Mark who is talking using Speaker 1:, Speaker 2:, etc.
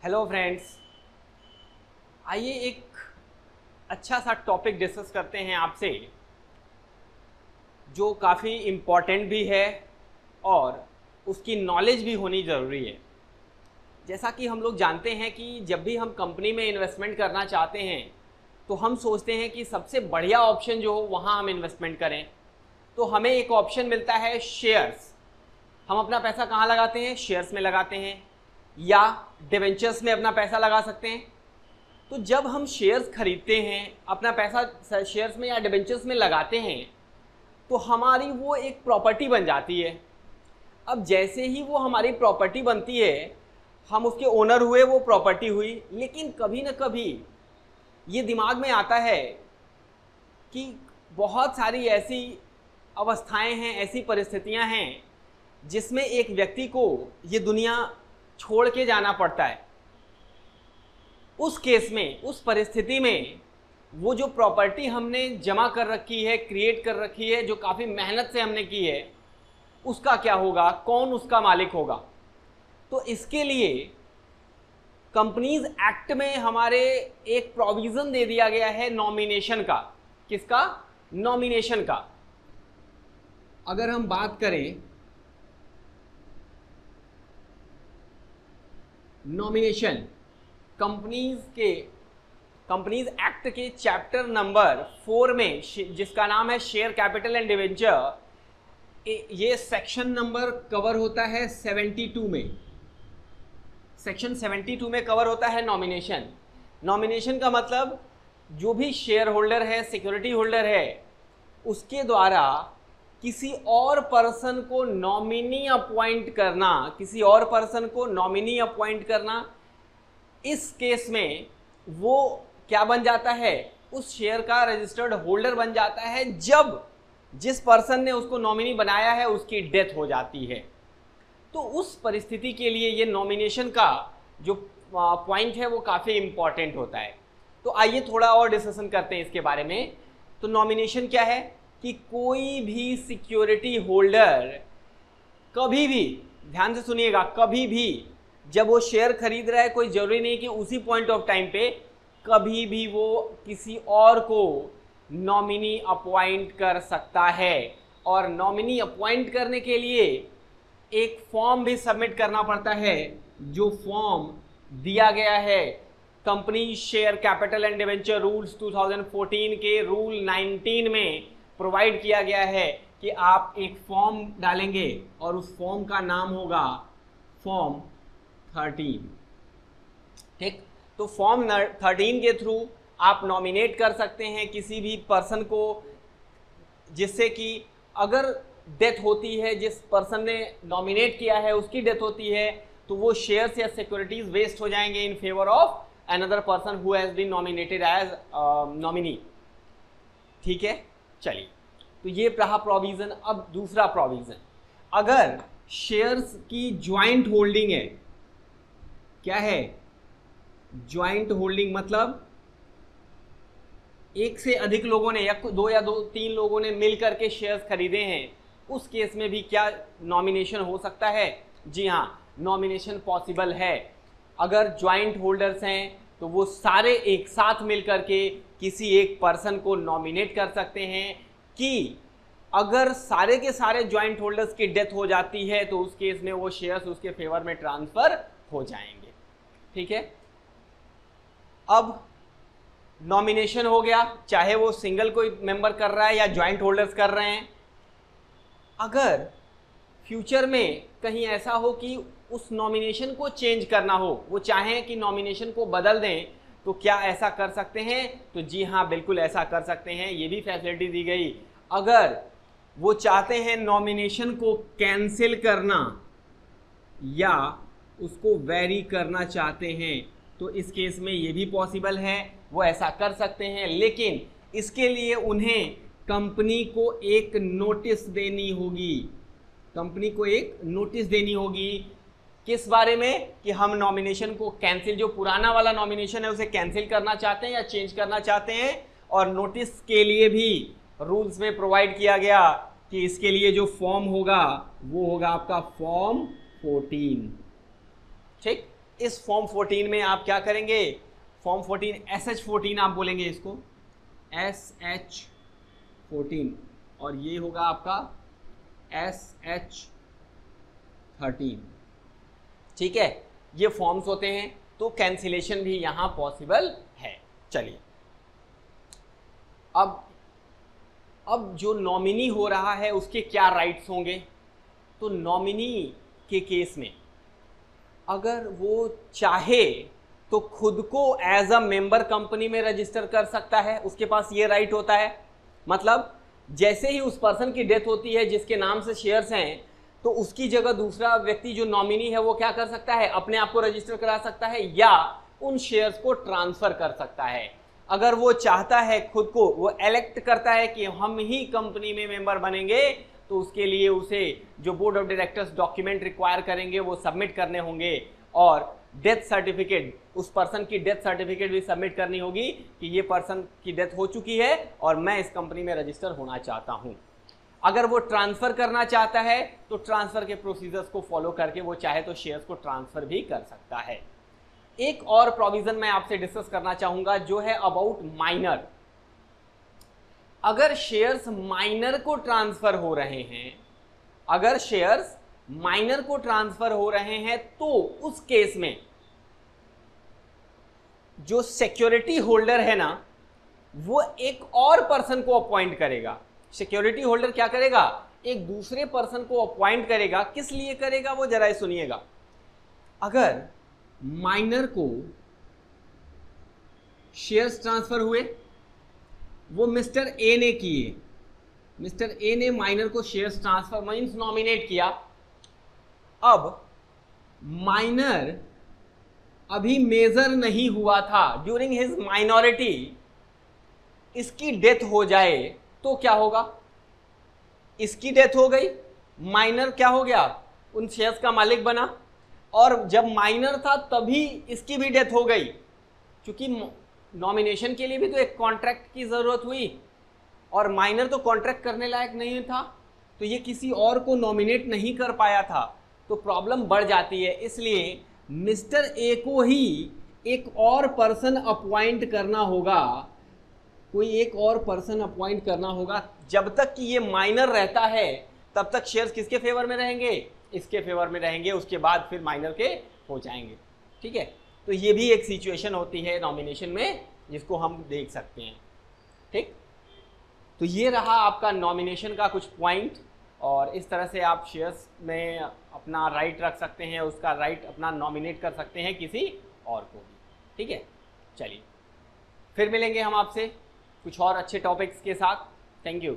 Speaker 1: Hello friends, आइए एक अच्छा सा टॉपिक डिस्कस करते हैं आपसे जो काफ़ी इम्पॉर्टेंट भी है और उसकी नॉलेज भी होनी ज़रूरी है। जैसा कि हम लोग जानते हैं कि जब भी हम कंपनी में इन्वेस्टमेंट करना चाहते हैं तो हम सोचते हैं कि सबसे बढ़िया ऑप्शन जो हो वहाँ हम इन्वेस्टमेंट करें। तो हमें एक ऑप्शन मिलता है शेयर्स। हम अपना पैसा कहाँ लगाते हैं? शेयर्स में लगाते हैं या डिवेंचर्स में अपना पैसा लगा सकते हैं। तो जब हम शेयर्स खरीदते हैं, अपना पैसा शेयर्स में या डिवेंचर्स में लगाते हैं तो हमारी वो एक प्रॉपर्टी बन जाती है। अब जैसे ही वो हमारी प्रॉपर्टी बनती है, हम उसके ओनर हुए, वो प्रॉपर्टी हुई। लेकिन कभी ना कभी ये दिमाग में आता है कि बहुत सारी ऐसी अवस्थाएं हैं, ऐसी परिस्थितियां हैं जिसमें एक व्यक्ति को ये दुनिया छोड़ के जाना पड़ता है। उस केस में, उस परिस्थिति में वो जो प्रॉपर्टी हमने जमा कर रखी है, क्रिएट कर रखी है, जो काफ़ी मेहनत से हमने की है, उसका क्या होगा? कौन उसका मालिक होगा? तो इसके लिए कंपनीज एक्ट में हमारे एक प्रोविज़न दे दिया गया है नॉमिनेशन का। किसका? नॉमिनेशन का। अगर हम बात करें नॉमिनेशन, कंपनीज एक्ट के चैप्टर नंबर 4 में, जिसका नाम है शेयर कैपिटल एंड डिवेंचर, ये सेक्शन नंबर कवर होता है 72 में। सेक्शन 72 में कवर होता है नॉमिनेशन। नॉमिनेशन का मतलब जो भी शेयर होल्डर है, सिक्योरिटी होल्डर है, उसके द्वारा किसी और पर्सन को नॉमिनी अपॉइंट करना, किसी और पर्सन को नॉमिनी अपॉइंट करना। इस केस में वो क्या बन जाता है? उस शेयर का रजिस्टर्ड होल्डर बन जाता है जब जिस पर्सन ने उसको नॉमिनी बनाया है उसकी डेथ हो जाती है। तो उस परिस्थिति के लिए ये नॉमिनेशन का जो पॉइंट है वो काफ़ी इंपॉर्टेंट होता है। तो आइए थोड़ा और डिस्कशन करते हैं इसके बारे में। तो नॉमिनेशन क्या है कि कोई भी सिक्योरिटी होल्डर कभी भी, ध्यान से सुनिएगा, कभी भी जब वो शेयर खरीद रहा है, कोई जरूरी नहीं कि उसी पॉइंट ऑफ टाइम पे, कभी भी वो किसी और को नॉमिनी अपॉइंट कर सकता है। और नॉमिनी अपॉइंट करने के लिए एक फॉर्म भी सबमिट करना पड़ता है, जो फॉर्म दिया गया है company share capital and debenture rules 2014 के रूल 19 में प्रोवाइड किया गया है कि आप एक फॉर्म डालेंगे और उस फॉर्म का नाम होगा फॉर्म 13। ठीक, तो फॉर्म 13 के थ्रू आप नॉमिनेट कर सकते हैं किसी भी पर्सन को, जिससे कि अगर डेथ होती है, जिस पर्सन ने नॉमिनेट किया है उसकी डेथ होती है, तो वो शेयर्स या सिक्योरिटीज वेस्ट हो जाएंगे in favour of another person who has been nominated as nominee. ठीक है, चलिए, तो ये रहा प्रोविजन। अब दूसरा प्रोविजन, अगर शेयर्स की ज्वाइंट होल्डिंग है, क्या है ज्वाइंट होल्डिंग? मतलब एक से अधिक लोगों ने, या दो तीन लोगों ने मिल करके शेयर्स खरीदे हैं, उस केस में भी क्या नॉमिनेशन हो सकता है? जी हाँ, नॉमिनेशन पॉसिबल है। अगर ज्वाइंट होल्डर्स हैं तो वो सारे एक साथ मिल करके किसी एक पर्सन को नॉमिनेट कर सकते हैं कि अगर सारे के सारे ज्वाइंट होल्डर्स की डेथ हो जाती है तो उस केस में वो शेयर्स उसके फेवर में ट्रांसफर हो जाएंगे। ठीक है, अब नॉमिनेशन हो गया, चाहे वो सिंगल कोई मेंबर कर रहा है या ज्वाइंट होल्डर्स कर रहे हैं। अगर फ्यूचर में कहीं ऐसा हो कि उस नॉमिनेशन को चेंज करना हो, वो चाहें कि नॉमिनेशन को बदल दें, तो क्या ऐसा कर सकते हैं? तो जी हाँ, बिल्कुल ऐसा कर सकते हैं। ये भी फैसिलिटी दी गई। अगर वो चाहते हैं नॉमिनेशन को कैंसिल करना या उसको वेरी करना चाहते हैं, तो इस केस में ये भी पॉसिबल है, वो ऐसा कर सकते हैं। लेकिन इसके लिए उन्हें कंपनी को एक नोटिस देनी होगी। कंपनी को एक नोटिस देनी होगी किस बारे में? कि हम नॉमिनेशन को कैंसिल, जो पुराना वाला नॉमिनेशन है उसे कैंसिल करना चाहते हैं या चेंज करना चाहते हैं। और नोटिस के लिए भी रूल्स में प्रोवाइड किया गया कि इसके लिए जो फॉर्म होगा वो होगा आपका फॉर्म 14। ठीक, इस फॉर्म 14 में आप क्या करेंगे, फॉर्म 14 SH14 आप बोलेंगे इसको, SH14, और ये होगा आपका SH13। ठीक है, ये फॉर्म्स होते हैं, तो कैंसिलेशन भी यहां पॉसिबल है। चलिए अब जो नॉमिनी हो रहा है उसके क्या राइट्स होंगे। तो नॉमिनी के केस में अगर वो चाहे तो खुद को एज अ मेंबर कंपनी में रजिस्टर कर सकता है, उसके पास ये राइट होता है। मतलब जैसे ही उस पर्सन की डेथ होती है जिसके नाम से शेयर्स हैं, तो उसकी जगह दूसरा व्यक्ति जो नॉमिनी है वो क्या कर सकता है, अपने आप को रजिस्टर करा सकता है या उन शेयर्स को ट्रांसफर कर सकता है। अगर वो चाहता है खुद को, वो इलेक्ट करता है कि हम ही कंपनी में मेंबर बनेंगे, तो उसके लिए उसे जो board of directors document require करेंगे वो सबमिट करने होंगे, और डेथ सर्टिफिकेट, उस पर्सन की डेथ सर्टिफिकेट भी सबमिट करनी होगी कि ये पर्सन की डेथ हो चुकी है और मैं इस कंपनी में रजिस्टर होना चाहता हूं। अगर वो ट्रांसफर करना चाहता है तो ट्रांसफर के प्रोसीजर्स को फॉलो करके वो चाहे तो शेयर्स को ट्रांसफर भी कर सकता है। एक और प्रोविजन मैं आपसे डिस्कस करना चाहूंगा जो है अबाउट माइनर। अगर शेयर्स माइनर को ट्रांसफर हो रहे हैं, अगर शेयर्स माइनर को ट्रांसफर हो रहे हैं, तो उस केस में जो सिक्योरिटी होल्डर है ना, वो एक और पर्सन को अपॉइंट करेगा। सिक्योरिटी होल्डर क्या करेगा, एक दूसरे पर्सन को अपॉइंट करेगा। किस लिए करेगा वो जरा सुनिएगा। अगर माइनर को शेयर्स ट्रांसफर हुए, वो मिस्टर ए ने किए, मिस्टर ए ने माइनर को शेयर्स ट्रांसफर मींस नॉमिनेट किया। अब माइनर अभी मेजर नहीं हुआ था, ड्यूरिंग हिज माइनॉरिटी इसकी डेथ हो जाए तो क्या होगा, इसकी डेथ हो गई, माइनर क्या हो गया, उन शेयर्स का मालिक बना, और जब माइनर था तभी इसकी भी डेथ हो गई, क्योंकि नॉमिनेशन के लिए भी तो एक कॉन्ट्रैक्ट की जरूरत हुई और माइनर तो कॉन्ट्रैक्ट करने लायक नहीं था, तो ये किसी और को नॉमिनेट नहीं कर पाया था, तो प्रॉब्लम बढ़ जाती है। इसलिए मिस्टर ए को ही एक और पर्सन अपॉइंट करना होगा, कोई एक और पर्सन अपॉइंट करना होगा। जब तक कि ये माइनर रहता है तब तक शेयर्स किसके फेवर में रहेंगे, इसके फेवर में रहेंगे, उसके बाद फिर माइनर के हो जाएंगे। ठीक है, तो ये भी एक सिचुएशन होती है नॉमिनेशन में जिसको हम देख सकते हैं। ठीक, तो ये रहा आपका नॉमिनेशन का कुछ पॉइंट, और इस तरह से आप शेयर्स में अपना राइट रख सकते हैं, उसका राइट अपना नॉमिनेट कर सकते हैं किसी और को भी। ठीक है, चलिए फिर मिलेंगे हम आपसे कुछ और अच्छे टॉपिक्स के साथ। Thank you.